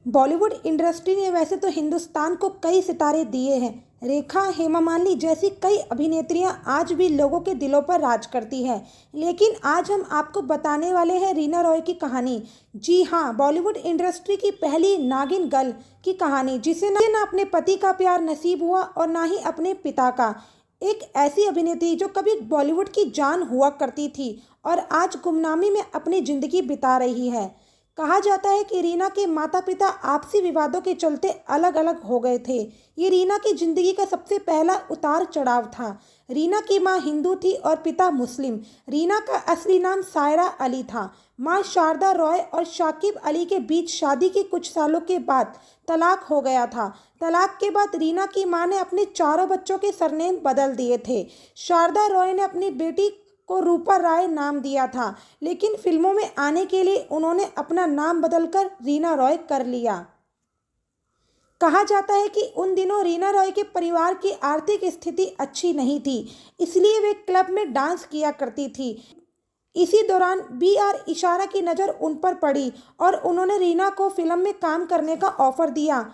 Bollywood industry ने वैसे तो हिंदुस्तान को कई सितारे दिए हैं। रेखा, हेमा मालिनी जैसी कई अभिनेत्रियां आज भी लोगों के दिलों पर राज करती हैं। लेकिन आज हम आपको बताने वाले हैं रीना रॉय की कहानी। जी हाँ, बॉलीवुड इंडस्ट्री की पहली नागिन गर्ल की कहानी, जिसे ना अपने पति का प्यार नसीब हुआ और ना ही अपने पिता का। एक ऐसी अभिनेत्री जो कभी बॉलीवुड की जान हुआ करती थी और आज गुमनामी में अपनी जिंदगी बिता रही है। कहा जाता है कि रीना के माता पिता आपसी विवादों के चलते अलग अलग हो गए थे। ये रीना की जिंदगी का सबसे पहला उतार चढ़ाव था। रीना की मां हिंदू थी और पिता मुस्लिम। रीना का असली नाम सायरा अली था। मां शारदा रॉय और शाकिब अली के बीच शादी के कुछ सालों के बाद तलाक हो गया था। तलाक के बाद रीना की मां ने अपने चारों बच्चों के सरनेम बदल दिए थे। शारदा रॉय ने अपनी बेटी को रूपा राय नाम दिया था, लेकिन फिल्मों में आने के लिए उन्होंने अपना नाम बदलकर रीना रॉय कर लिया। कहा जाता है कि उन दिनों रीना रॉय के परिवार की आर्थिक स्थिति अच्छी नहीं थी, इसलिए वे क्लब में डांस किया करती थी। इसी दौरान B.R. इशारा की नज़र उन पर पड़ी और उन्होंने रीना को फिल्म में काम करने का ऑफर दिया।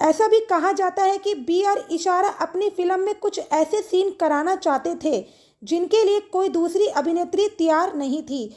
ऐसा भी कहा जाता है कि B.R. इशारा अपनी फिल्म में कुछ ऐसे सीन कराना चाहते थे जिनके लिए कोई दूसरी अभिनेत्री तैयार नहीं थी।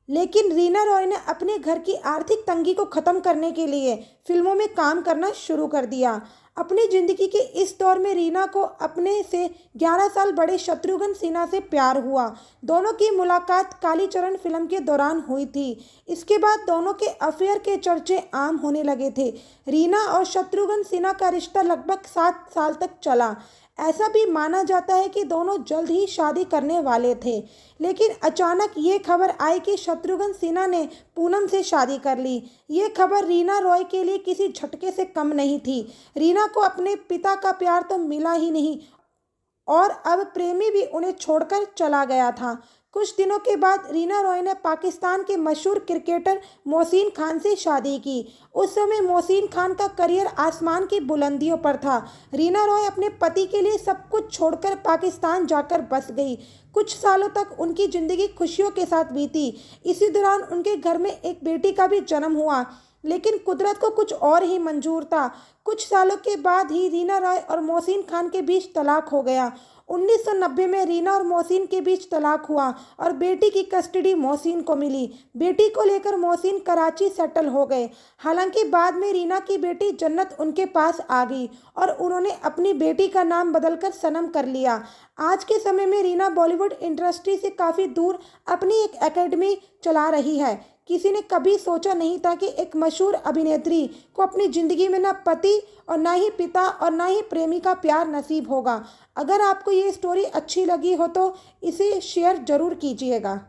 लेकिन रीना रॉय ने अपने घर की आर्थिक तंगी को ख़त्म करने के लिए फिल्मों में काम करना शुरू कर दिया। अपनी ज़िंदगी के इस दौर में रीना को अपने से 11 साल बड़े शत्रुघ्न सिन्हा से प्यार हुआ। दोनों की मुलाकात कालीचरण फिल्म के दौरान हुई थी। इसके बाद दोनों के अफेयर के चर्चे आम होने लगे थे। रीना और शत्रुघ्न सिन्हा का रिश्ता लगभग 7 साल तक चला। ऐसा भी माना जाता है कि दोनों जल्द ही शादी करने वाले थे, लेकिन अचानक ये खबर आई कि शत्रुघ्न सिन्हा ने पूनम से शादी कर ली। ये खबर रीना रॉय के लिए किसी झटके से कम नहीं थी। रीना को अपने पिता का प्यार तो मिला ही नहीं और अब प्रेमी भी उन्हें छोड़कर चला गया था। कुछ दिनों के बाद रीना रॉय ने पाकिस्तान के मशहूर क्रिकेटर मोहसिन खान से शादी की। उस समय मोहसिन खान का करियर आसमान की बुलंदियों पर था। रीना रॉय अपने पति के लिए सब कुछ छोड़कर पाकिस्तान जाकर बस गई। कुछ सालों तक उनकी ज़िंदगी खुशियों के साथ बीती। इसी दौरान उनके घर में एक बेटी का भी जन्म हुआ, लेकिन कुदरत को कुछ और ही मंजूर था। कुछ सालों के बाद ही रीना रॉय और मोहसिन खान के बीच तलाक हो गया। 1990 में रीना और मोहसिन के बीच तलाक हुआ और बेटी की कस्टडी मोहसिन को मिली। बेटी को लेकर मोहसिन कराची सेटल हो गए। हालांकि बाद में रीना की बेटी जन्नत उनके पास आ गई और उन्होंने अपनी बेटी का नाम बदलकर सनम कर लिया। आज के समय में रीना बॉलीवुड इंडस्ट्री से काफ़ी दूर अपनी एक एकेडमी चला रही है। किसी ने कभी सोचा नहीं था कि एक मशहूर अभिनेत्री को अपनी ज़िंदगी में ना पति और ना ही पिता और ना ही प्रेमी का प्यार नसीब होगा। अगर आपको ये स्टोरी अच्छी लगी हो तो इसे शेयर ज़रूर कीजिएगा।